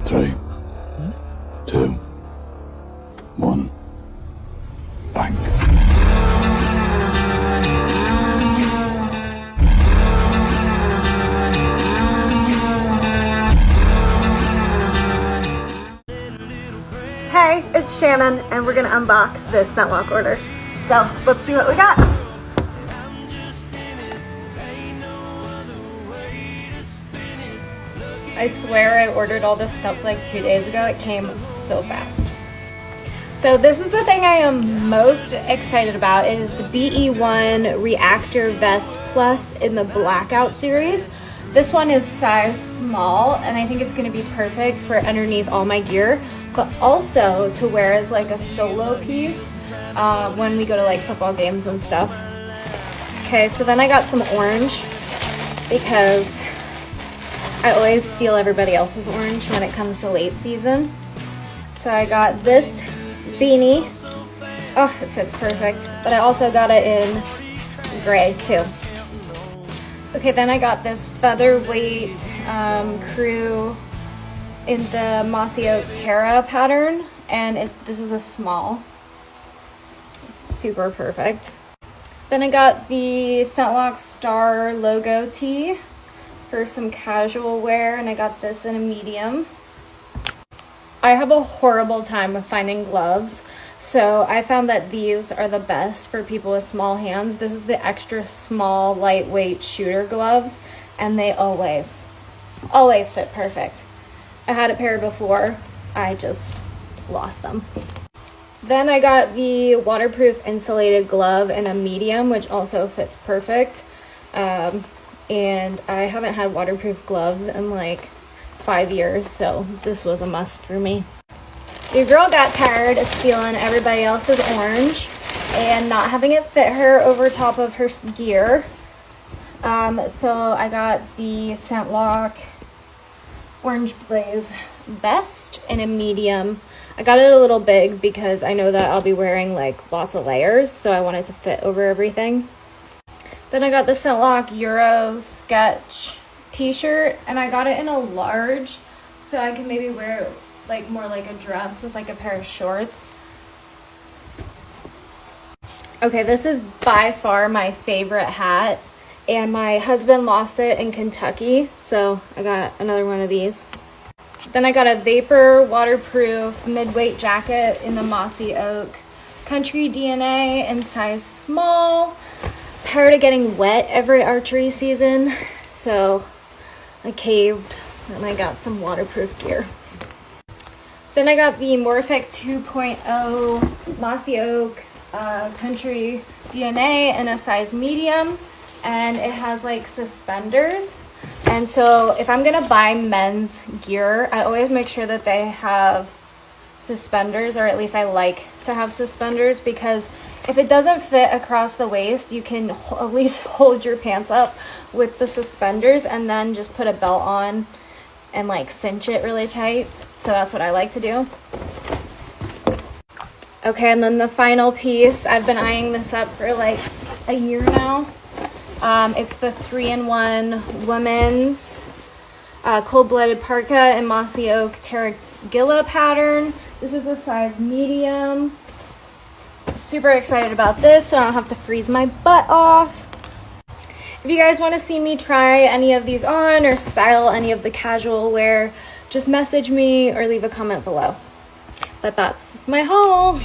3, 2, 1. Bang. Hey, it's Shannon, and we're gonna unbox this ScentLok order. So let's see what we got. I swear I ordered all this stuff like 2 days ago. It came so fast. So this is the thing I am most excited about. It is the BE1 Reactor Vest Plus in the Blackout series. This one is size small, and I think it's gonna be perfect for underneath all my gear, but also to wear as like a solo piece when we go to like football games and stuff. Okay, so then I got some orange because I always steal everybody else's orange when it comes to late season. So I got this beanie. Oh, it fits perfect. But I also got it in gray too. Okay, then I got this featherweight crew in the Mossy Oak Terra pattern, and this is a small. Super perfect. Then I got the ScentLok Star logo tee for some casual wear, and I got this in a medium. I have a horrible time with finding gloves, so I found that these are the best for people with small hands. This is the extra small, lightweight shooter gloves, and they always fit perfect. I had a pair before, I just lost them. Then I got the waterproof insulated glove in a medium, which also fits perfect. And I haven't had waterproof gloves in like 5 years, so this was a must for me. Your girl got tired of stealing everybody else's orange and not having it fit her over top of her gear. So I got the ScentLok Orange Blaze Vest in a medium. I got it a little big because I know that I'll be wearing like lots of layers, so I want it to fit over everything. Then I got the ScentLok Euro Sketch t-shirt, and I got it in a large, so I can maybe wear it like more like a dress with like a pair of shorts. Okay, this is by far my favorite hat, and my husband lost it in Kentucky, so I got another one of these. Then I got a Vapor waterproof mid-weight jacket in the Mossy Oak Country DNA in size small. Tired of getting wet every archery season, so I caved and I got some waterproof gear. Then I got the Morphic 2.0 Mossy Oak Country DNA in a size medium, and it has like suspenders. And so if I'm gonna buy men's gear, I always make sure that they have suspenders, or at least I like to have suspenders, because if it doesn't fit across the waist, you can at least hold your pants up with the suspenders and then just put a belt on and like cinch it really tight. So that's what I like to do. Okay, and then the final piece, I've been eyeing this up for like a year now. It's the 3-in-1 women's cold-blooded parka in Mossy Oak Terragilla pattern. This is a size medium. Super excited about this, so I don't have to freeze my butt off. If you guys want to see me try any of these on or style any of the casual wear, just message me or leave a comment below. But that's my haul.